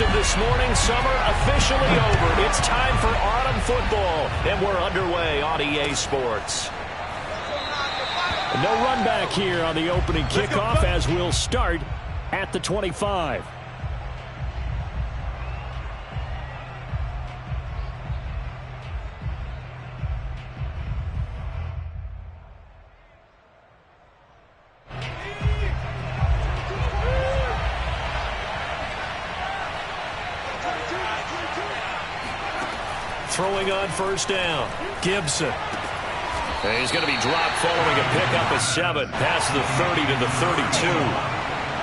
As of this morning, summer officially over. It's time for autumn football, and we're underway on EA Sports. No run back here on the opening kickoff as we'll start at the 25. Throwing on first down, Gibson. He's going to be dropped following a pickup of 7. Passes the 30 to the 32.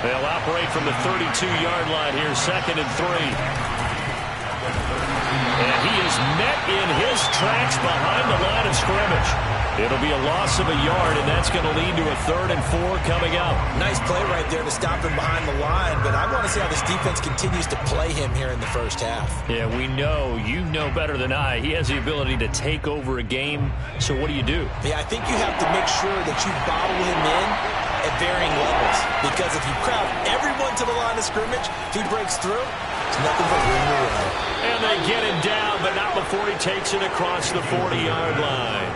They'll operate from the 32-yard line here, 2nd and 3. And he is met in his tracks behind the line of scrimmage. It'll be a loss of a yard, and that's going to lead to a 3rd and 4 coming up. Nice play right there to stop him behind the line, but I want to see how this defense continues to play him here in the first half. Yeah, we know. You know better than I. He has the ability to take over a game, so what do you do? Yeah, I think you have to make sure that you bottle him in at varying levels, because if you crowd everyone to the line of scrimmage, if he breaks through, it's nothing but room to run. And they get him down, but not before he takes it across the 40-yard line.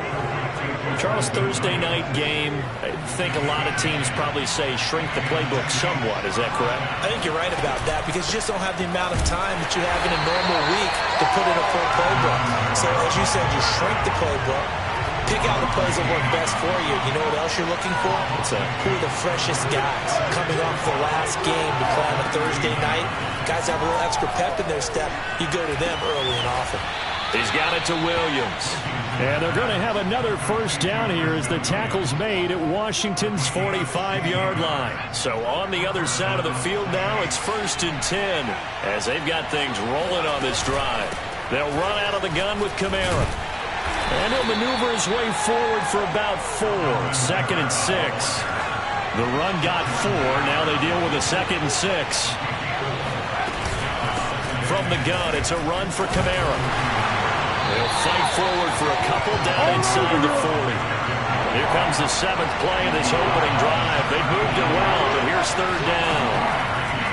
Charles, Thursday night game, I think a lot of teams probably say shrink the playbook somewhat. Is that correct? I think you're right about that because you just don't have the amount of time that you have in a normal week to put in a full playbook. So, as you said, you shrink the playbook, pick out the plays that work best for you. You know what else you're looking for? What's that? Who are the freshest guys coming off the last game to play on a Thursday night? Guys have a little extra pep in their step. You go to them early and often. He's got it to Williams. And they're going to have another first down here as the tackle's made at Washington's 45-yard line. So on the other side of the field now, it's 1st and 10 as they've got things rolling on this drive. They'll run out of the gun with Kamara. And he'll maneuver his way forward for about 4. 2nd and 6. The run got 4. Now they deal with a 2nd and 6. From the gun, it's a run for Kamara. They'll fight forward for a couple down inside the 40. Here comes the 7th play of this opening drive. They've moved it well, but here's 3rd down.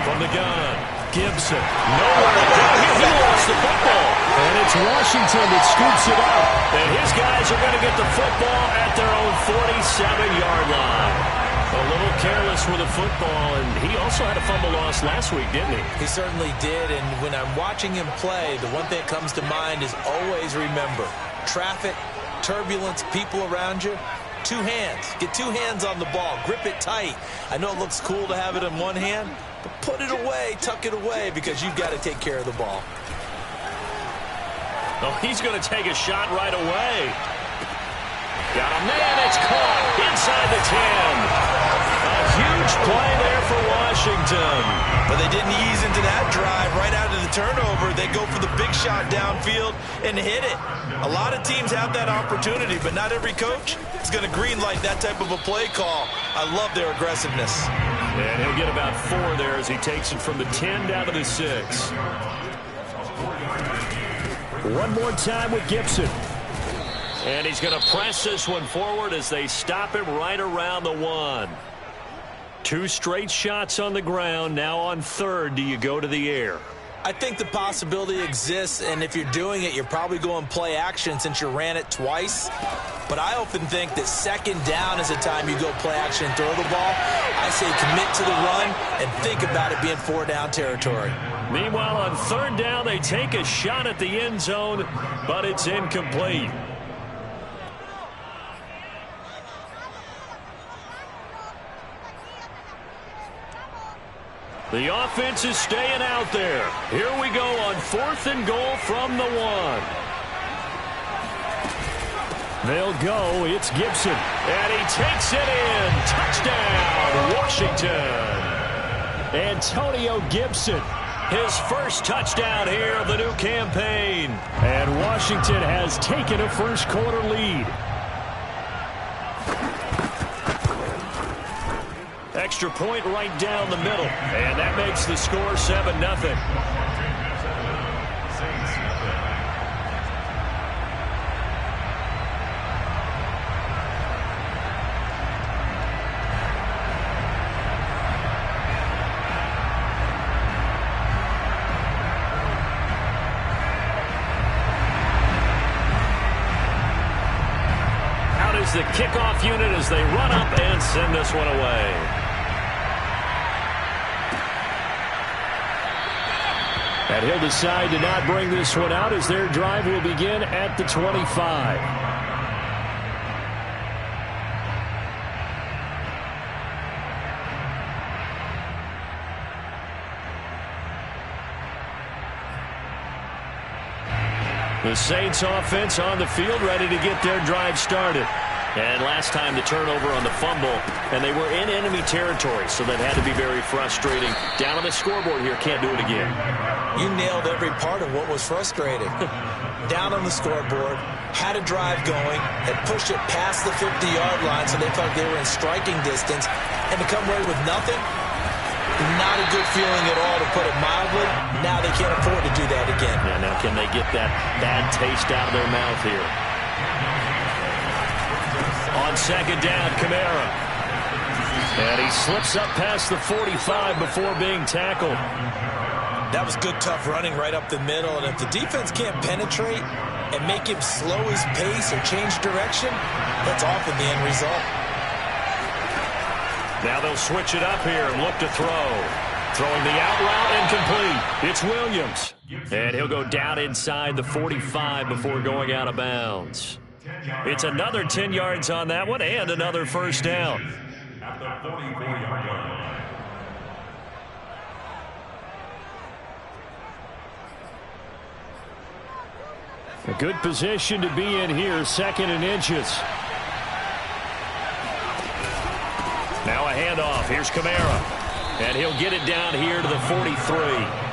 From the gun, Gibson. Nowhere to go. He lost the football. And it's Washington that scoops it up. And his guys are going to get the football at their own 47-yard line. A little careless with the football, and he also had a fumble loss last week, didn't he? He certainly did, and when I'm watching him play, the one thing that comes to mind is always remember, traffic, turbulence, people around you, 2 hands. Get 2 hands on the ball. Grip it tight. I know it looks cool to have it in one hand, but put it away, tuck it away, because you've got to take care of the ball. Oh, he's going to take a shot right away. Got a man, it's caught inside the 10. A huge play there for Washington. But they didn't ease into that drive right out of the turnover. They go for the big shot downfield and hit it. A lot of teams have that opportunity, but not every coach is going to green light that type of a play call. I love their aggressiveness. And he'll get about 4 there as he takes it from the 10 down to the 6. One more time with Gibson. And he's going to press this one forward as they stop him right around the 1. 2 straight shots on the ground. Now on 3rd, do you go to the air? I think the possibility exists, and if you're doing it, you're probably going play action since you ran it twice. But I often think that 2nd down is the time you go play action and throw the ball. I say commit to the run and think about it being 4-down territory. Meanwhile, on 3rd down, they take a shot at the end zone, but it's incomplete. The offense is staying out there. Here we go on 4th and goal from the 1. They'll go. It's Gibson. And he takes it in. Touchdown, Washington. Antonio Gibson. His first touchdown here of the new campaign. And Washington has taken a first-quarter lead. Extra point right down the middle. And that makes the score 7-0. is the kickoff unit as they run up and send this one away. And he'll decide to not bring this one out as their drive will begin at the 25. The Saints offense on the field ready to get their drive started. And last time the turnover on the fumble, and they were in enemy territory, so that had to be very frustrating. Down on the scoreboard here, can't do it again. You nailed every part of what was frustrating. Down on the scoreboard, had a drive going, had pushed it past the 50-yard line so they felt they were in striking distance, and to come away with nothing, not a good feeling at all, to put it mildly. Now they can't afford to do that again. Yeah, now can they get that bad taste out of their mouth here? On second down, Kamara. And he slips up past the 45 before being tackled. That was good, tough running right up the middle. And if the defense can't penetrate and make him slow his pace or change direction, that's often the end result. Now they'll switch it up here and look to throw. Throwing the out route incomplete. It's Williams. And he'll go down inside the 45 before going out of bounds. It's another 10 yards on that one and another first down. At the 44-yard line. A good position to be in here, 2nd and inches. Now a handoff. Here's Kamara. And he'll get it down here to the 43.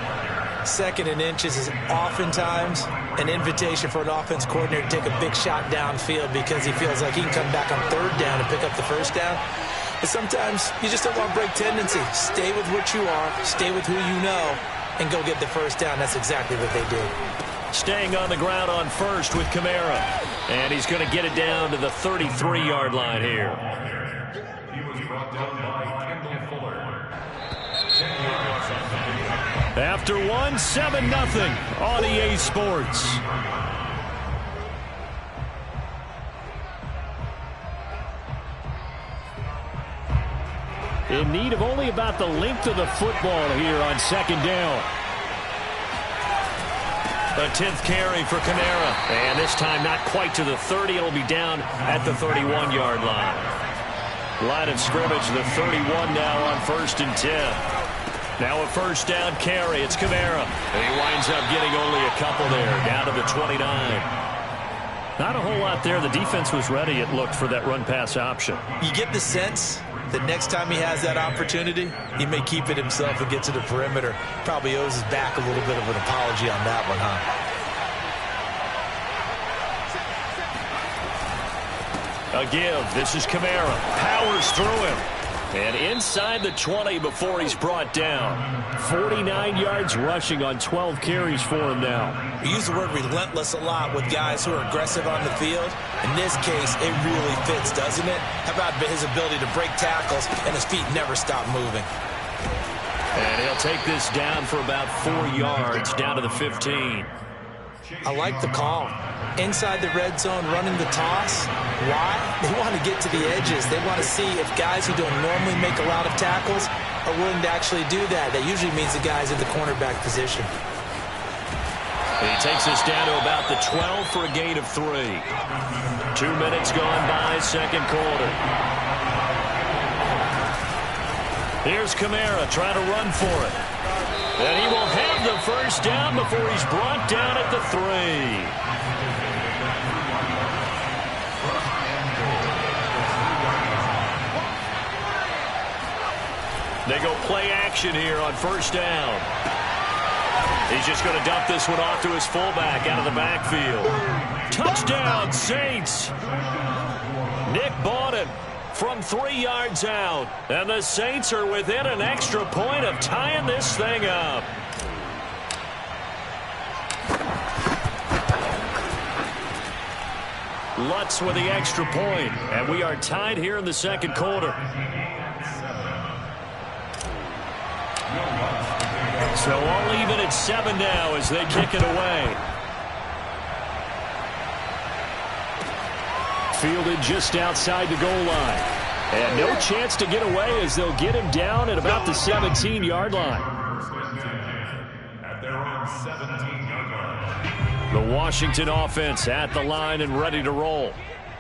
2nd and inches is oftentimes an invitation for an offense coordinator to take a big shot downfield because he feels like he can come back on 3rd down and pick up the first down. But sometimes you just don't want break tendency. Stay with what you are, stay with who you know, and go get the first down. That's exactly what they did. Staying on the ground on first with Kamara. And he's going to get it down to the 33-yard line here. He was brought down by Kendall Fuller. After 7-0 on EA Sports. In need of only about the length of the football here on 2nd down. A 10th carry for Kamara. And this time not quite to the 30. It'll be down at the 31-yard line. Line of scrimmage, the 31 now on 1st and 10. Now a first down carry. It's Kamara. And he winds up getting only a couple there, down to the 29. Not a whole lot there. The defense was ready, it looked, for that run-pass option. You get the sense that next time he has that opportunity, he may keep it himself and get to the perimeter. Probably owes his back a little bit of an apology on that one, huh? A give. This is Kamara. Powers through him. And inside the 20 before he's brought down. 49 yards rushing on 12 carries for him now. We use the word relentless a lot with guys who are aggressive on the field. In this case, it really fits, doesn't it? How about his ability to break tackles and his feet never stop moving? And he'll take this down for about 4 yards, down to the 15. I like the call. Inside the red zone, running the toss. Why? They want to get to the edges. They want to see if guys who don't normally make a lot of tackles are willing to actually do that. That usually means the guys in the cornerback position. And he takes us down to about the 12 for a gain of 3. 2 minutes gone by, 2nd quarter. Here's Kamara trying to run for it. And he will have the first down before he's brought down at the 3. They go play action here on 1st down. He's just going to dump this one off to his fullback out of the backfield. Touchdown, Saints. Nick Bawden from 3 yards out. And the Saints are within an extra point of tying this thing up. Lutz with the extra point. And we are tied here in the 2nd quarter. So all even at 7 now as they kick it away. fielded just outside the goal line. And no chance to get away as they'll get him down at about the 17-yard line. At their own 17-yard line. The Washington offense at the line and ready to roll.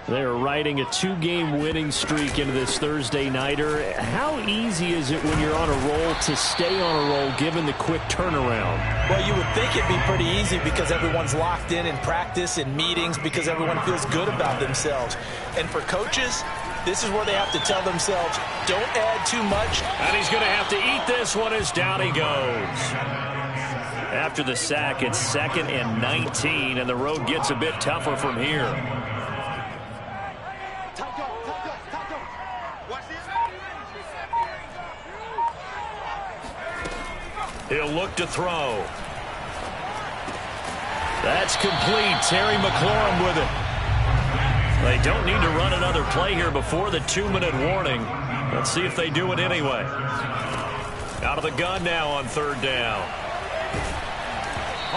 They're riding a 2-game winning streak into this Thursday nighter. How easy is it when you're on a roll to stay on a roll given the quick turnaround? Well, you would think it'd be pretty easy because everyone's locked in practice and meetings because everyone feels good about themselves. And for coaches, this is where they have to tell themselves, don't add too much. And he's going to have to eat this one as down he goes. After the sack, it's 2nd and 19, and the road gets a bit tougher from here. He'll look to throw. That's complete. Terry McLaurin with it. They don't need to run another play here before the 2-minute warning. Let's see if they do it anyway. Out of the gun now on 3rd down.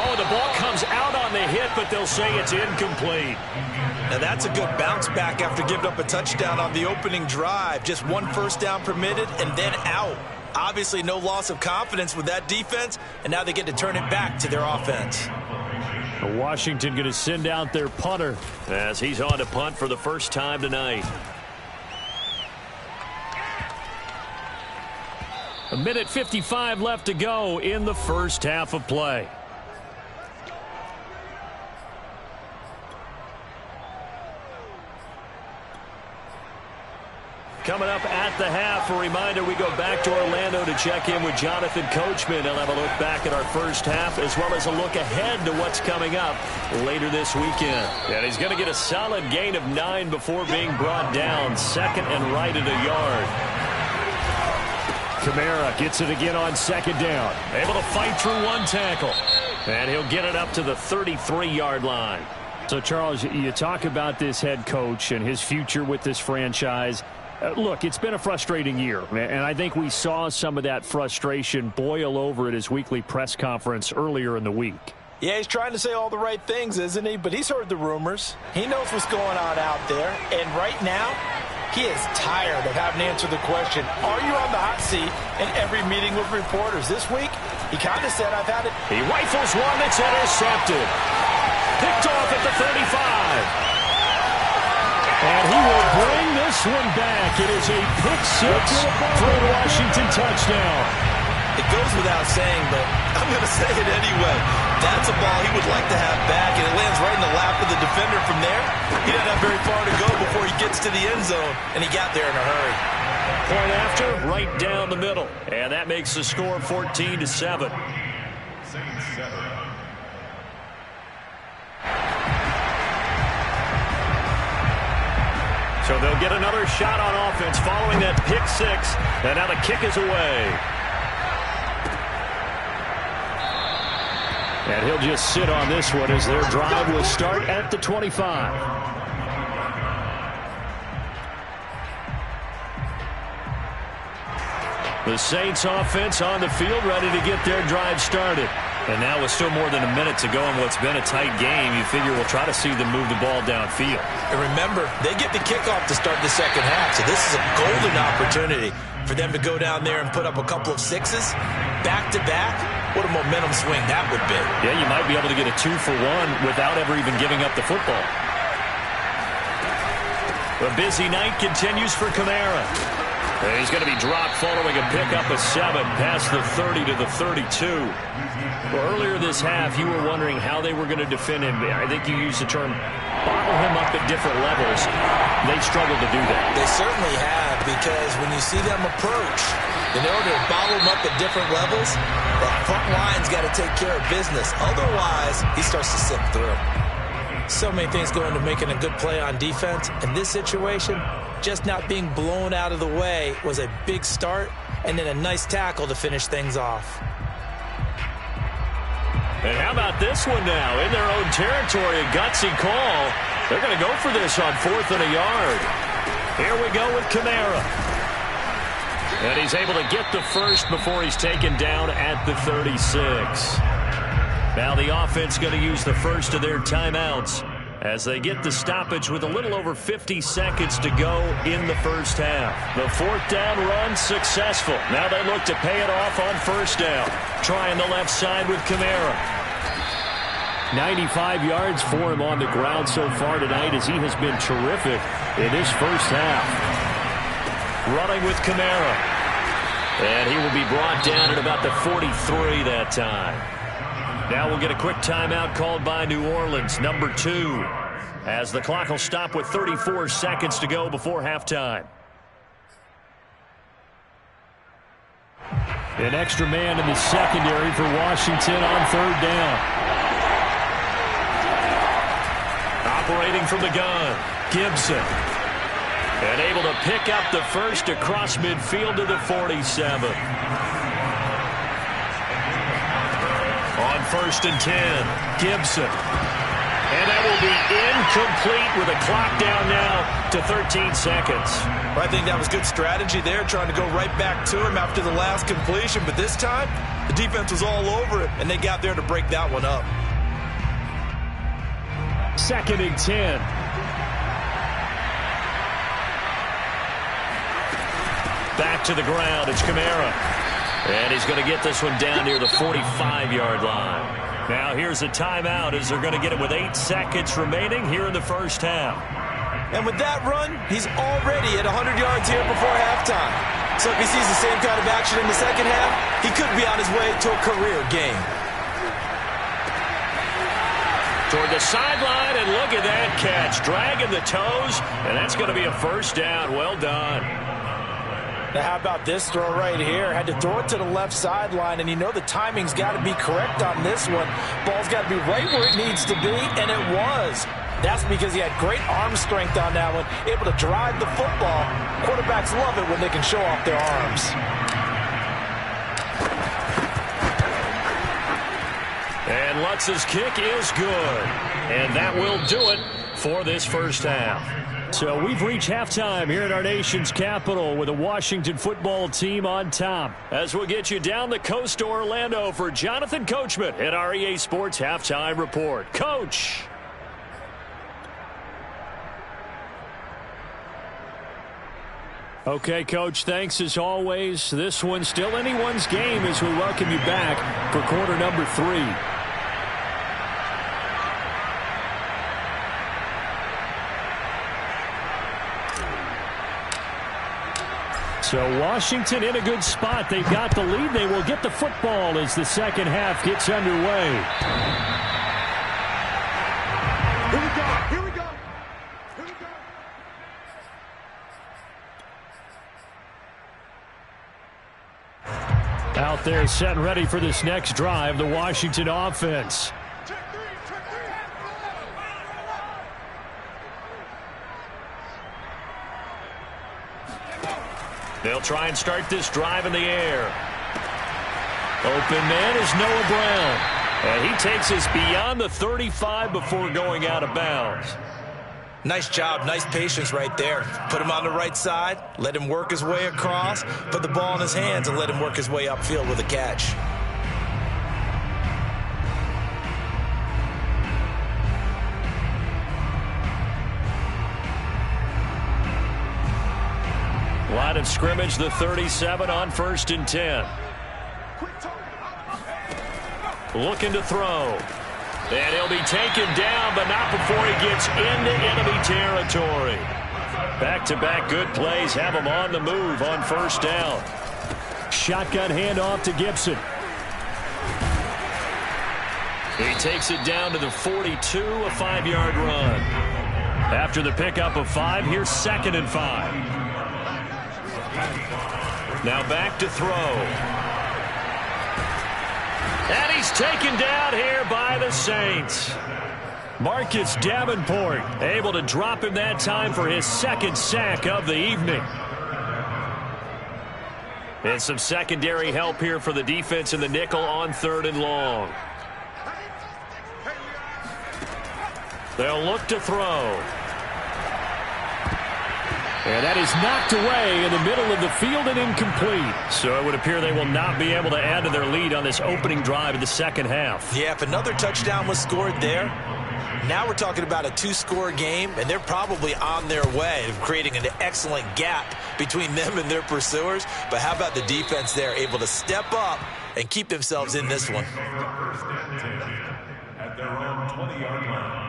Oh, the ball comes out on the hit, but they'll say it's incomplete. Now that's a good bounce back after giving up a touchdown on the opening drive. Just 1 first down permitted and then out. Obviously no loss of confidence with that defense, and now they get to turn it back to their offense. Washington going to send out their punter as he's on to punt for the first time tonight. 1:55 left to go in the first half of play. Coming up at the half, a reminder, we go back to Orlando to check in with Jonathan Coachman. He'll have a look back at our first half as well as a look ahead to what's coming up later this weekend. And he's going to get a solid gain of 9 before being brought down. 2nd and right at a yard. Kamara gets it again on 2nd down. Able to fight through 1 tackle. And he'll get it up to the 33-yard line. So, Charles, you talk about this head coach and his future with this franchise. Look, it's been a frustrating year, and I think we saw some of that frustration boil over at his weekly press conference earlier in the week. Yeah, he's trying to say all the right things, isn't he? But he's heard the rumors. He knows what's going on out there. And right now, he is tired of having to answer the question, are you on the hot seat in every meeting with reporters? This week, he kind of said, I've had it. He rifles one that's intercepted. Picked off at the 35. And he will bring this one back. It is a pick 6 for a Washington touchdown. It goes without saying, but I'm going to say it anyway. That's a ball he would like to have back, and it lands right in the lap of the defender from there. He doesn't have very far to go before he gets to the end zone, and he got there in a hurry. Point after, right down the middle. And that makes the score 14-7. So they'll get another shot on offense following that pick 6. And now the kick is away. And he'll just sit on this one as their drive will start at the 25. The Saints offense on the field ready to get their drive started. And now with still more than a minute to go in what's been a tight game, you figure we'll try to see them move the ball downfield. And remember, they get the kickoff to start the second half, so this is a golden opportunity for them to go down there and put up a couple of 6s back-to-back. What a momentum swing that would be. Yeah, you might be able to get a 2-for-1 without ever even giving up the football. The busy night continues for Kamara. He's going to be dropped following a pickup of 7 past the 30 to the 32. Well, earlier this half, you were wondering how they were going to defend him. I think you used the term bottle him up at different levels. They struggled to do that. They certainly have, because when you see them approach, in order to bottle him up at different levels, that front line's got to take care of business. Otherwise, he starts to slip through. So many things go into making a good play on defense. In this situation, just not being blown out of the way was a big start, and then a nice tackle to finish things off. And how about this one now? In their own territory, a gutsy call. They're going to go for this on 4th and a yard. Here we go with Kamara. And he's able to get the first before he's taken down at the 36. Now the offense going to use the first of their timeouts. as they get the stoppage with a little over 50 seconds to go in the first half. The fourth down run successful. Now they look to pay it off on first down. Trying the left side with Kamara. 95 yards for him on the ground so far tonight as he has been terrific in this first half. Running with Kamara. And he will be brought down at about the 43 that time. Now we'll get a quick timeout called by New Orleans, number 2, as the clock will stop with 34 seconds to go before halftime. An extra man in the secondary for Washington on third down. Operating from the gun, Gibson. And able to pick up the first across midfield to the 47. On first and 10, Gibson. And that will be incomplete with a clock down now to 13 seconds. I think that was good strategy there, trying to go right back to him after the last completion. But this time, the defense was all over it, and they got there to break that one up. Second and 10. Back to the ground, it's Kamara. And he's going to get this one down near the 45-yard line. Now here's a timeout as they're going to get it with 8 seconds remaining here in the first half. And with that run, he's already at 100 yards here before halftime. So if he sees the same kind of action in the second half, he could be on his way to a career game. Toward the sideline, and look at that catch. Dragging the toes, and that's going to be a first down. Well done. Now how about this throw right here? Had to throw it to the left sideline, and you know the timing's got to be correct on this one. Ball's got to be right where it needs to be, and it was. That's because he had great arm strength on that one, able to drive the football. Quarterbacks love it when they can show off their arms. And Lutz's kick is good. And that will do it for this first half. So we've reached halftime here at our nation's capital with the Washington football team on top. As we'll get you down the coast to Orlando for Jonathan Coachman at our EA Sports Halftime Report. Coach. Okay, Coach, thanks as always. This one's still anyone's game as we welcome you back for quarter number 3. So Washington in a good spot. They've got the lead. They will get the football as the second half gets underway. Here we go. Here we go. Here we go. Out there set and ready for this next drive, the Washington offense. They'll try and start this drive in the air. Open man is Noah Brown. And he takes us beyond the 35 before going out of bounds. Nice job, nice patience right there. Put him on the right side, let him work his way across, put the ball in his hands, and let him work his way upfield with a catch. Line of scrimmage, the 37 on first and 10. Looking to throw. And he'll be taken down, but not before he gets into enemy territory. Back-to-back good plays have him on the move on first down. Shotgun handoff to Gibson. He takes it down to the 42, a 5-yard run. After the pickup of 5, here's second and 5. Now back to throw. And he's taken down here by the Saints. Marcus Davenport able to drop him that time for his second sack of the evening. And some secondary help here for the defense in the nickel on third and long. They'll look to throw. And that is knocked away in the middle of the field and incomplete. So it would appear they will not be able to add to their lead on this opening drive of the second half. Yeah, if another touchdown was scored there, Now we're talking about a two-score game, and they're probably on their way of creating an excellent gap between them and their pursuers. But how about the defense there, able to step up and keep themselves in this one? At their own 20-yard line.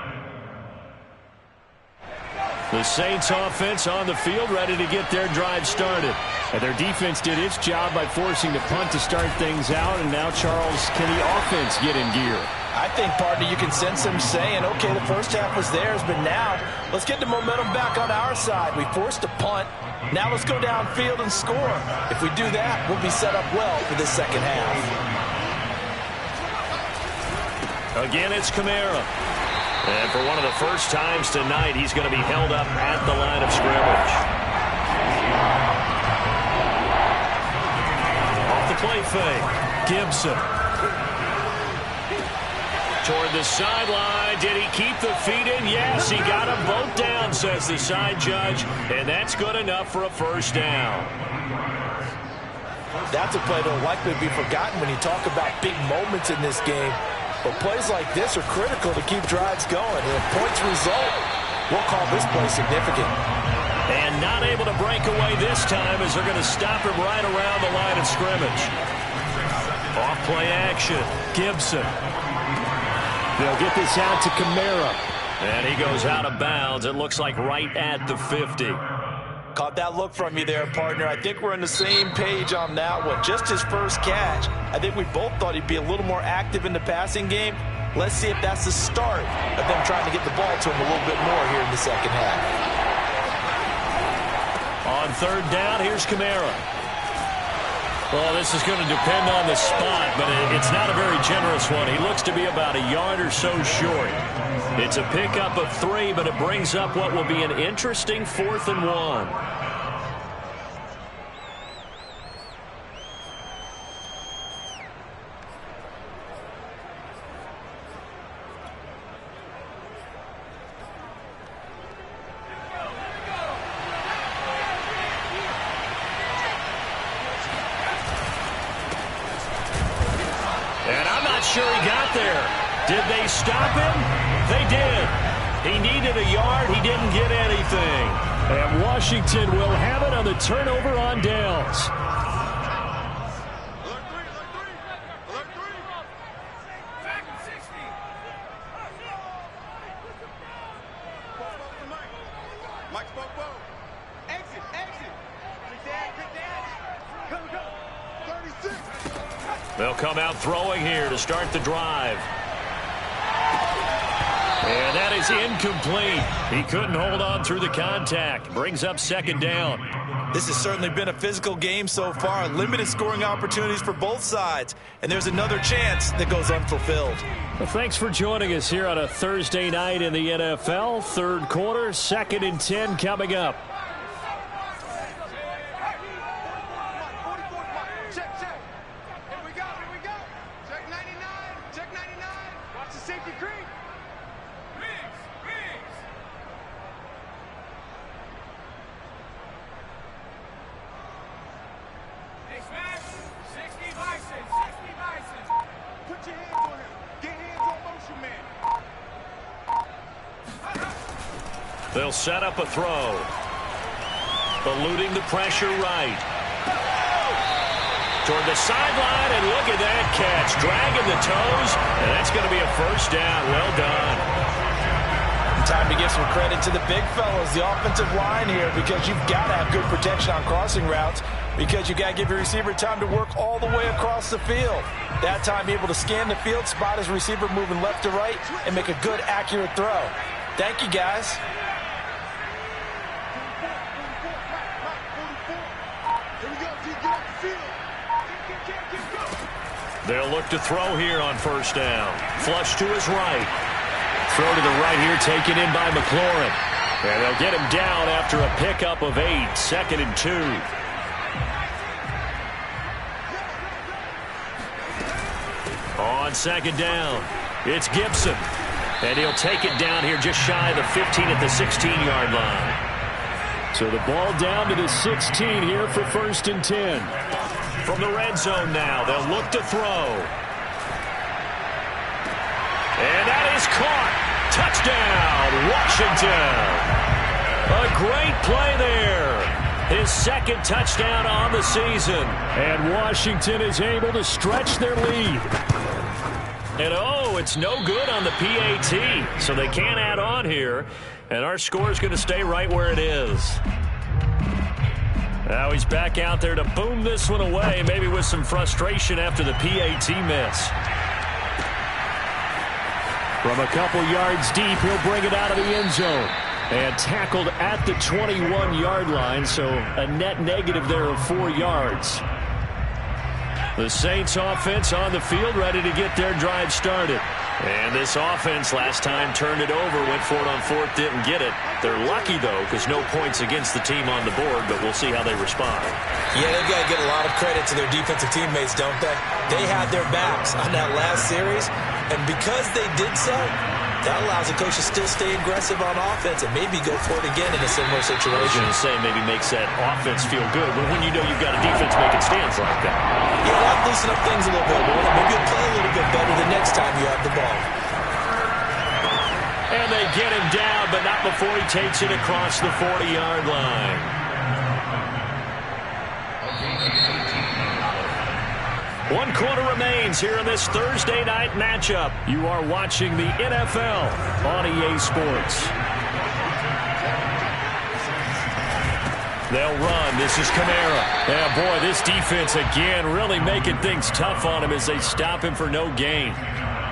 The Saints offense on the field, ready to get their drive started. And their defense did its job by forcing the punt to start things out. And now, Charles, can the offense get in gear? I think, partner, you can sense them saying, okay, the first half was theirs, but now let's get the momentum back on our side. We forced a punt. Now let's go downfield and score. If we do that, we'll be set up well for this second half. Again, it's Kamara. And for one of the first times tonight, he's going to be held up at the line of scrimmage. Off the play fake, Gibson. Toward the sideline. Did he keep the feet in? Yes, he got them both down, says the side judge. And that's good enough for a first down. That's a play that will likely be forgotten when you talk about big moments in this game. But plays like this are critical to keep drives going. And if points result, we'll call this play significant. And not able to break away this time as they're going to stop him right around the line of scrimmage. Off play action. Gibson. They'll get this out to Kamara. And he goes out of bounds. It looks like right at the 50. Caught that look from you there, partner. I think we're on the same page on that one. Just his first catch. I think we both thought he'd be a little more active in the passing game. Let's see if that's the start of them trying to get the ball to him a little bit more here in the second half. On third down, here's Kamara. Well, this is going to depend on the spot, but it's not a very generous one. He looks to be about a yard or so short. It's a pickup of 3, but it brings up what will be an interesting 4th and 1. Sure he got there. Did they stop him? They did. He needed a yard. He didn't get anything. And Washington will have it on the turnover on downs. They'll come out throwing here to start the drive. And that is incomplete. He couldn't hold on through the contact. Brings up second down. This has certainly been a physical game so far. Limited scoring opportunities for both sides. And there's another chance that goes unfulfilled. Well, thanks for joining us here on a Thursday night in the NFL. Third quarter, 2nd and 10 coming up. They'll set up a throw. Eluding the pressure right. Toward the sideline, and look at that catch. Dragging the toes, and that's going to be a first down. Well done. Time to give some credit to the big fellas, the offensive line here, because you've got to have good protection on crossing routes, because you got to give your receiver time to work all the way across the field. That time, be able to scan the field, spot his receiver moving left to right, and make a good, accurate throw. Thank you, guys. They'll look to throw here on first down. Flush to his right. Throw to the right here, taken in by McLaurin. And they'll get him down after a pickup of 8, 2nd and 2. On second down, it's Gibson. And he'll take it down here just shy of the 15 at the 16-yard line. So the ball down to the 16 here for 1st and 10. From the red zone now, they'll look to throw. And that is caught. Touchdown, Washington. A great play there. His second touchdown on the season. And Washington is able to stretch their lead. And oh, it's no good on the PAT, so they can't add on here. And our score is going to stay right where it is. Now he's back out there to boom this one away, maybe with some frustration after the PAT miss. From a couple yards deep, he'll bring it out of the end zone. And tackled at the 21-yard line, so a net negative there of 4 yards. The Saints offense on the field, ready to get their drive started. And this offense last time turned it over, went for it on fourth, didn't get it. They're lucky, though, because no points against the team on the board, but we'll see how they respond. Yeah, they've got to get a lot of credit to their defensive teammates, don't they? They had their backs on that last series, and because they did so, that allows the coach to still stay aggressive on offense and maybe go for it again in a similar situation. I was going to say maybe makes that offense feel good, but when you know you've got a defense making stands like that. Yeah, that'll loosen up things a little bit. Maybe you'll play a little bit better the next time you have the ball. And they get him down, but not before he takes it across the 40-yard line. One quarter remains here in this Thursday night matchup. You are watching the NFL on EA Sports. They'll run. This is Kamara. Yeah, boy, this defense again really making things tough on him as they stop him for no gain.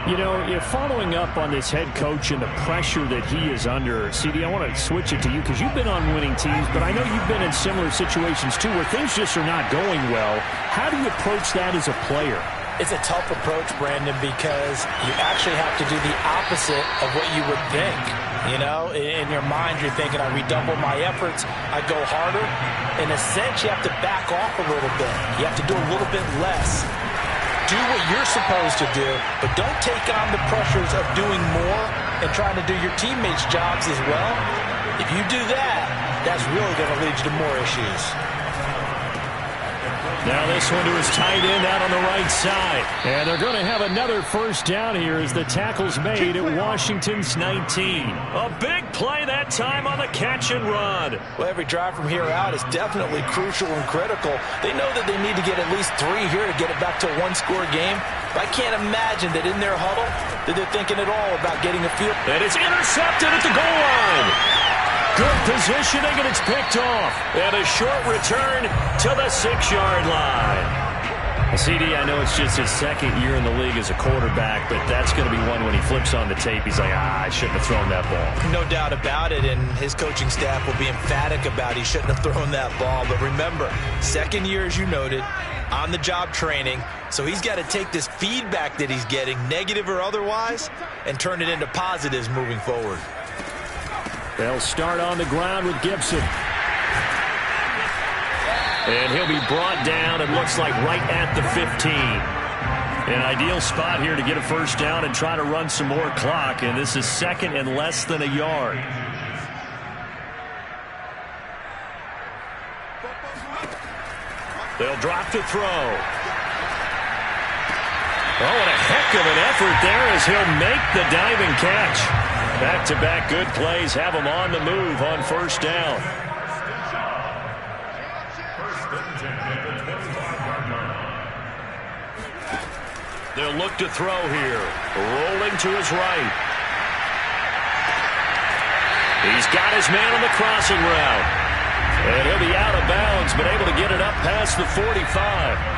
You know, following up on this head coach and the pressure that he is under, CD, I want to switch it to you because you've been on winning teams, but I know you've been in similar situations too where things just are not going well. How do you approach that as a player? It's a tough approach, Brandon, because you actually have to do the opposite of what you would think. You know, in your mind, you're thinking, I redouble my efforts, I go harder. In a sense, you have to back off a little bit. You have to do a little bit less. Do what you're supposed to do, but don't take on the pressures of doing more and trying to do your teammates' jobs as well. If you do that, that's really going to lead you to more issues. Now this one to his tight end out on the right side. And they're going to have another first down here as the tackle's made at Washington's 19. A big play that time on the catch and run. Well, every drive from here out is definitely crucial and critical. They know that they need to get at least 3 here to get it back to a one-score game. But I can't imagine that in their huddle that they're thinking at all about getting a field. And it's intercepted at the goal line. Good positioning, and it's picked off. And a short return to the 6-yard line. CD, I know it's just his second year in the league as a quarterback, but that's going to be one when he flips on the tape. He's like, I shouldn't have thrown that ball. No doubt about it, and his coaching staff will be emphatic about he shouldn't have thrown that ball. But remember, second year, as you noted, on-the-job training, so he's got to take this feedback that he's getting, negative or otherwise, and turn it into positives moving forward. They'll start on the ground with Gibson. And he'll be brought down, it looks like, right at the 15. An ideal spot here to get a first down and try to run some more clock, and this is second and less than a yard. They'll drop to throw. Oh, and a heck of an effort there as he'll make the diving catch. Back-to-back good plays have him on the move on first down. They'll look to throw here. Rolling to his right. He's got his man on the crossing route. And he'll be out of bounds, but able to get it up past the 45.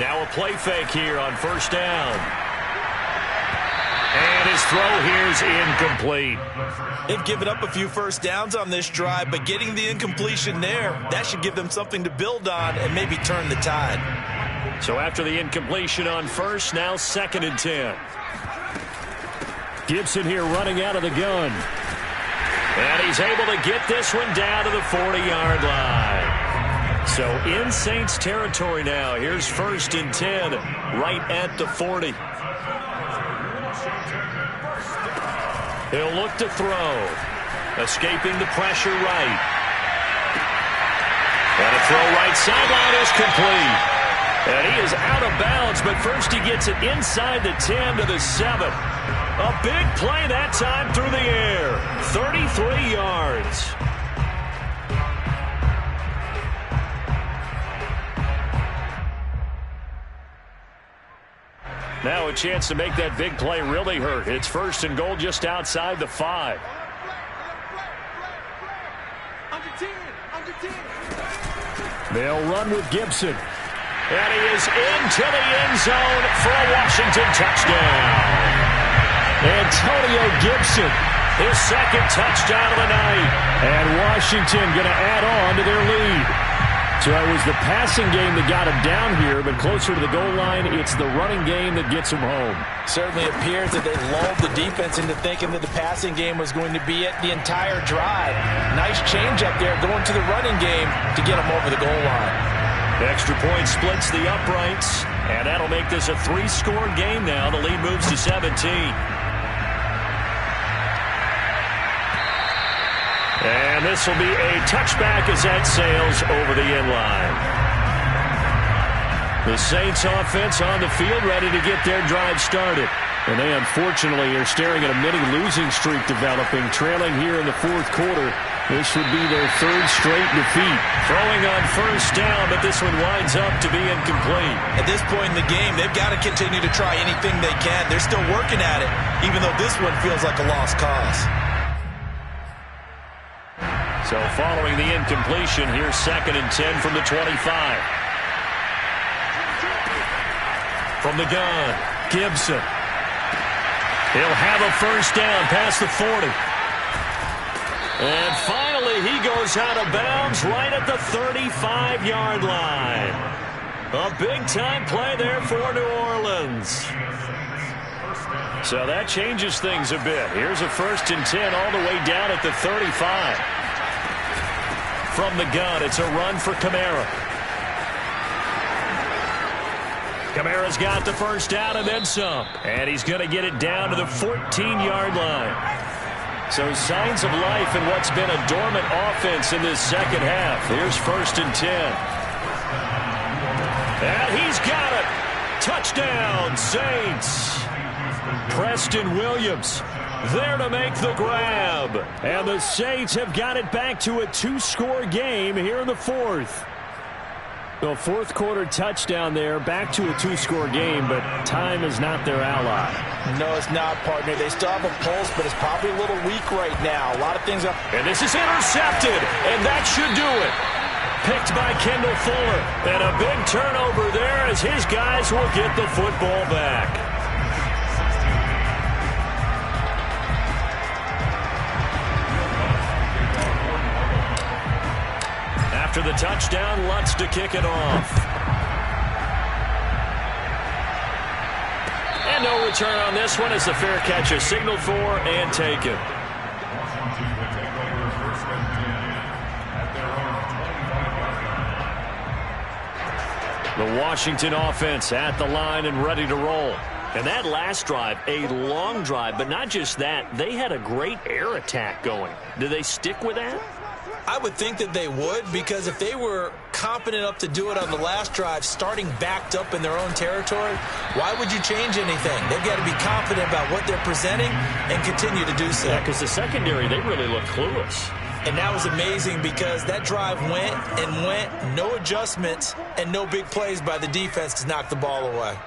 Now a play fake here on first down. And his throw here is incomplete. They've given up a few first downs on this drive, but getting the incompletion there, that should give them something to build on and maybe turn the tide. So after the incompletion on first, now 2nd and 10. Gibson here running out of the gun. And he's able to get this one down to the 40-yard line. So in Saints territory now. Here's 1st and 10 right at the 40. He'll look to throw. Escaping the pressure right. And a throw right right sideline is complete. And he is out of bounds, but first he gets it inside the 10 to the 7. A big play that time through the air. 33 yards. Now a chance to make that big play really hurt. It's first and goal just outside the 5. They'll run with Gibson. And he is into the end zone for a Washington touchdown. Antonio Gibson, his second touchdown of the night. And Washington going to add on to their lead. So it was the passing game that got him down here, but closer to the goal line, it's the running game that gets him home. Certainly appears that they lulled the defense into thinking that the passing game was going to be it the entire drive. Nice change up there going to the running game to get him over the goal line. Extra point splits the uprights, and that'll make this a 3-score game now. The lead moves to 17. And this will be a touchback as that sails over the end line. The Saints offense on the field ready to get their drive started. And they unfortunately are staring at a mini losing streak developing, trailing here in the fourth quarter. This would be their third straight defeat. Throwing on first down, but this one winds up to be incomplete. At this point in the game, they've got to continue to try anything they can. They're still working at it, even though this one feels like a lost cause. So following the incompletion, here's 2nd and 10 from the 25. From the gun, Gibson. He'll have a first down past the 40. And finally, he goes out of bounds right at the 35-yard line. A big-time play there for New Orleans. So that changes things a bit. Here's a 1st and 10 all the way down at the 35. From the gun, it's a run for Kamara. Kamara's got the first down and then some. And he's going to get it down to the 14-yard line. So signs of life in what's been a dormant offense in this second half. Here's 1st and 10. And he's got it. Touchdown, Saints. Preston Williams there to make the grab. And the Saints have got it back to a 2-score game here in the fourth. The fourth quarter touchdown there, back to a 2-score game, but time is not their ally. No, it's not, partner. They still have a pulse, but it's probably a little weak right now. A lot of things are... And this is intercepted, and that should do it. Picked by Kendall Fuller. And a big turnover there as his guys will get the football back. After the touchdown, Lutz to kick it off. And no return on this one as the fair catch is signaled for and taken. The Washington offense at the line and ready to roll. And that last drive, a long drive, but not just that. They had a great air attack going. Do they stick with that? I would think that they would, because if they were confident enough to do it on the last drive, starting backed up in their own territory, why would you change anything? They've got to be confident about what they're presenting and continue to do so. Yeah, because the secondary, they really look clueless. And that was amazing because that drive went and went, no adjustments, and no big plays by the defense to knock the ball away.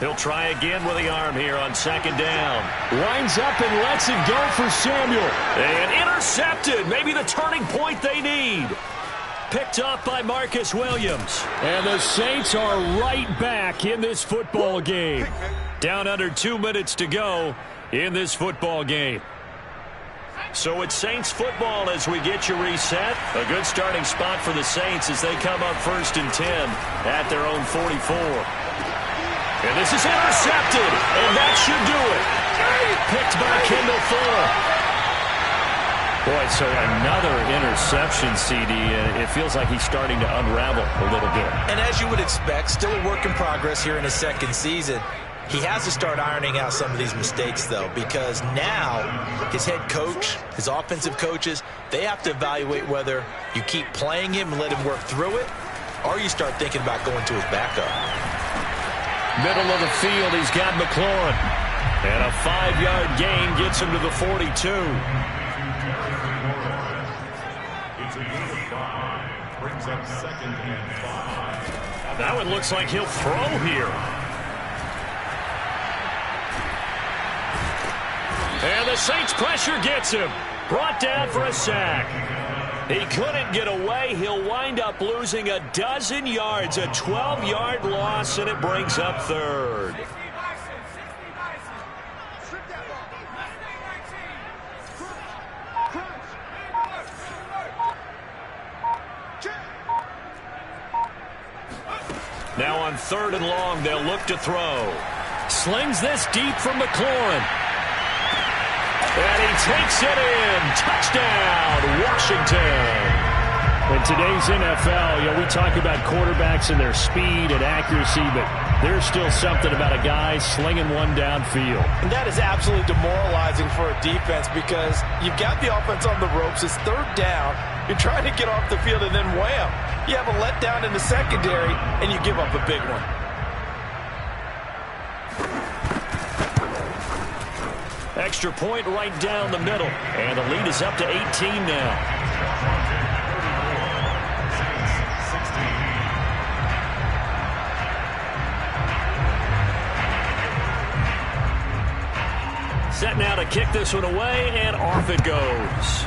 He'll try again with the arm here on 2nd down. Lines up and lets it go for Samuel. And intercepted. Maybe the turning point they need. Picked up by Marcus Williams. And the Saints are right back in this football game. Down under 2 minutes to go in this football game. So it's Saints football as we get you reset. A good starting spot for the Saints as they come up 1st and 10 at their own 44. And this is intercepted, and that should do it. Picked by Kendall Fuller. Boy, so another interception, CD. It feels like he's starting to unravel a little bit. And as you would expect, still a work in progress here in his second season. He has to start ironing out some of these mistakes, though, because now his head coach, his offensive coaches, they have to evaluate whether you keep playing him and let him work through it, or you start thinking about going to his backup. Middle of the field, he's got McLaurin. And a 5-yard gain gets him to the 42. It's a gain of 5. Brings up 2nd and 5. Now it looks like he'll throw here. And the Saints pressure gets him. Brought down for a sack. He couldn't get away. He'll wind up losing a dozen yards. A 12-yard loss, and it brings up 3rd. Now on 3rd and long, they'll look to throw. Slings this deep from McLaurin. And he takes it in. Touchdown, Washington. In today's NFL, we talk about quarterbacks and their speed and accuracy, but there's still something about a guy slinging one downfield. And that is absolutely demoralizing for a defense because you've got the offense on the ropes. It's 3rd down. You're trying to get off the field, and then wham, you have a letdown in the secondary, and you give up a big one. Extra point right down the middle. And the lead is up to 18 now. Set now to kick this one away, and off it goes.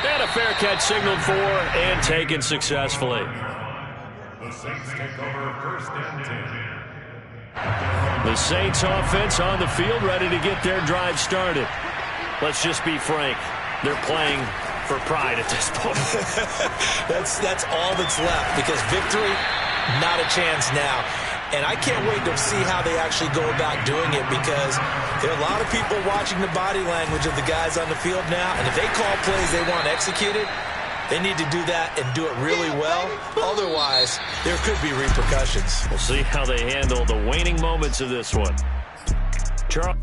And a fair catch signaled for and taken successfully. The Saints take over 1st and 10. The Saints offense on the field, ready to get their drive started. Let's just be frank. They're playing for pride at this point. That's all that's left, because victory, not a chance now. And I can't wait to see how they actually go about doing it, because there are a lot of people watching the body language of the guys on the field now. And if they call plays they want executed, they need to do that and do it really well. Otherwise, there could be repercussions. We'll see how they handle the waning moments of this one. Charles.